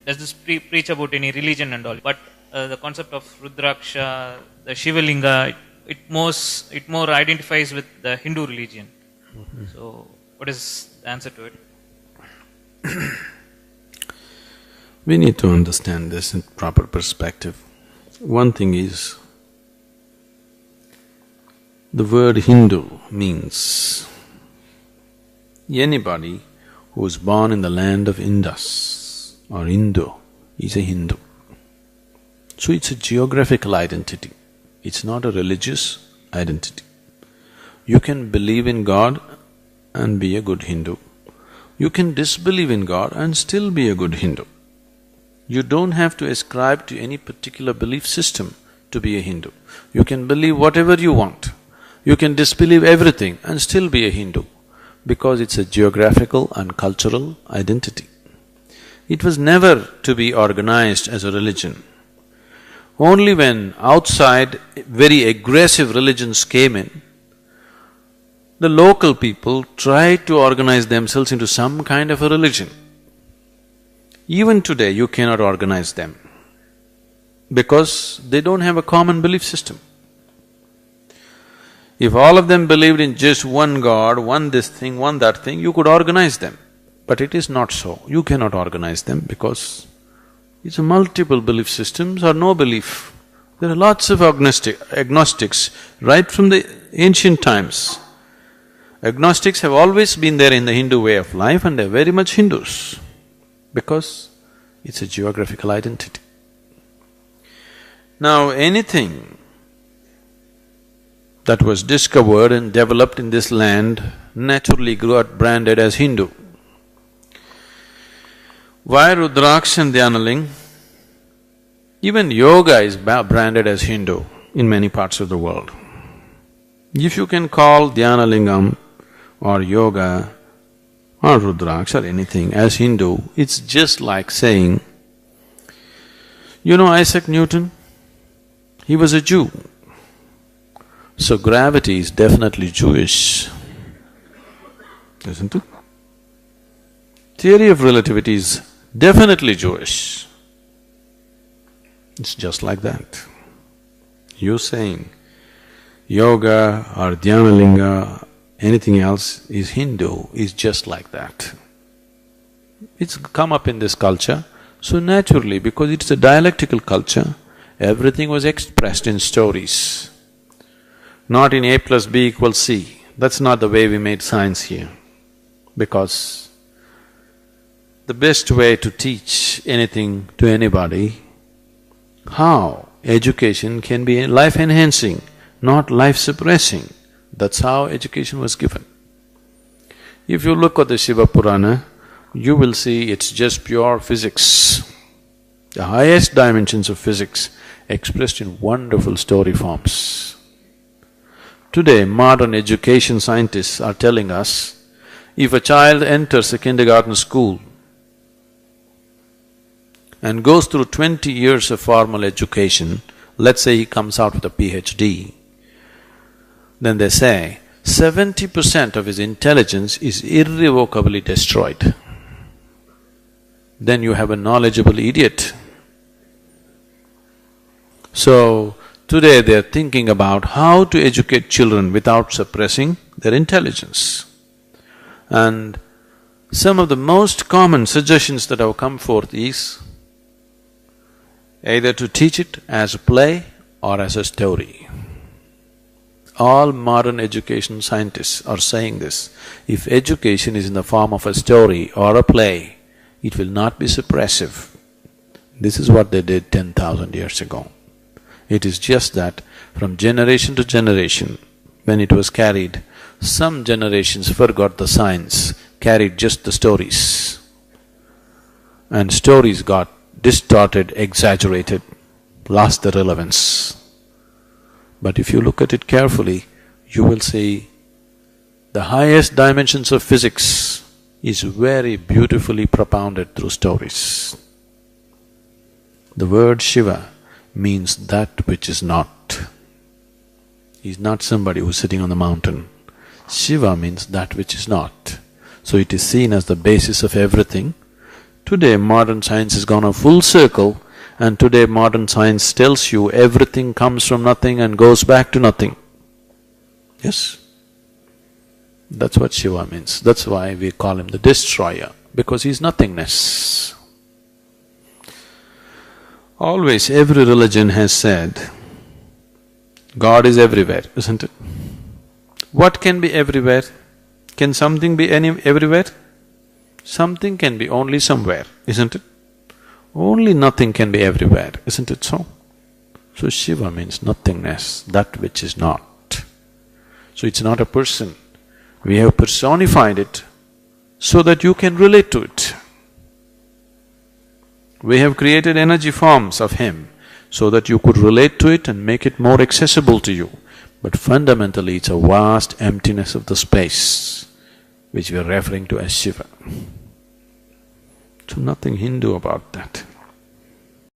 does this preach about any religion and all. But the concept of Rudraksha, the Shivalinga, it more identifies with the Hindu religion. So, what is the answer to it? We need to understand this in proper perspective. One thing is, the word Hindu means anybody who is born in the land of Indus or Indo is a Hindu. So it's a geographical identity, it's not a religious identity. You can believe in God and be a good Hindu. You can disbelieve in God and still be a good Hindu. You don't have to ascribe to any particular belief system to be a Hindu. You can believe whatever you want. You can disbelieve everything and still be a Hindu, because it's a geographical and cultural identity. It was never to be organized as a religion. Only when outside very aggressive religions came in, the local people tried to organize themselves into some kind of a religion. Even today you cannot organize them, because they don't have a common belief system. If all of them believed in just one God, one this thing, one that thing, you could organize them. But it is not so. You cannot organize them because it's a multiple belief systems or no belief. There are lots of agnostics right from the ancient times. Agnostics have always been there in the Hindu way of life, and they're very much Hindus, because it's a geographical identity. Now, anything that was discovered and developed in this land naturally got branded as Hindu. Why Rudraksha and Dhyanaling? Even yoga is branded as Hindu in many parts of the world. If you can call Dhyanalingam or yoga or Rudraksha or anything as Hindu, it's just like saying, you know Isaac Newton? He was a Jew. So gravity is definitely Jewish, isn't it? Theory of relativity is definitely Jewish. It's just like that. You saying yoga or Dhyanalinga, anything else is Hindu, is just like that. It's come up in this culture, so naturally, because it's a dialectical culture, everything was expressed in stories. Not in A plus B equals C. That's not the way we made science here. Because the best way to teach anything to anybody, how education can be life-enhancing, not life-suppressing, that's how education was given. If you look at the Shiva Purana, you will see it's just pure physics, the highest dimensions of physics expressed in wonderful story forms. Today, modern education scientists are telling us, if a child enters a kindergarten school and goes through 20 years of formal education, let's say he comes out with a PhD, then they say 70% of his intelligence is irrevocably destroyed. Then you have a knowledgeable idiot. So, today they are thinking about how to educate children without suppressing their intelligence. And some of the most common suggestions that have come forth is either to teach it as a play or as a story. All modern education scientists are saying this. If education is in the form of a story or a play, it will not be suppressive. This is what they did 10,000 years ago. It is just that from generation to generation, when it was carried, some generations forgot the science, carried just the stories. And stories got distorted, exaggerated, lost their relevance. But if you look at it carefully, you will see the highest dimensions of physics is very beautifully propounded through stories. The word Shiva means that which is not. He's not somebody who's sitting on the mountain. Shiva means that which is not. So it is seen as the basis of everything. Today modern science has gone a full circle, and today modern science tells you everything comes from nothing and goes back to nothing. Yes? That's what Shiva means. That's why we call him the destroyer, because he's nothingness. Always every religion has said, God is everywhere, isn't it? What can be everywhere? Can something be everywhere? Something can be only somewhere, isn't it? Only nothing can be everywhere, isn't it so? So Shiva means nothingness, that which is not. So it's not a person. We have personified it so that you can relate to it. We have created energy forms of him so that you could relate to it and make it more accessible to you. But fundamentally it's a vast emptiness of the space which we are referring to as Shiva. So nothing Hindu about that.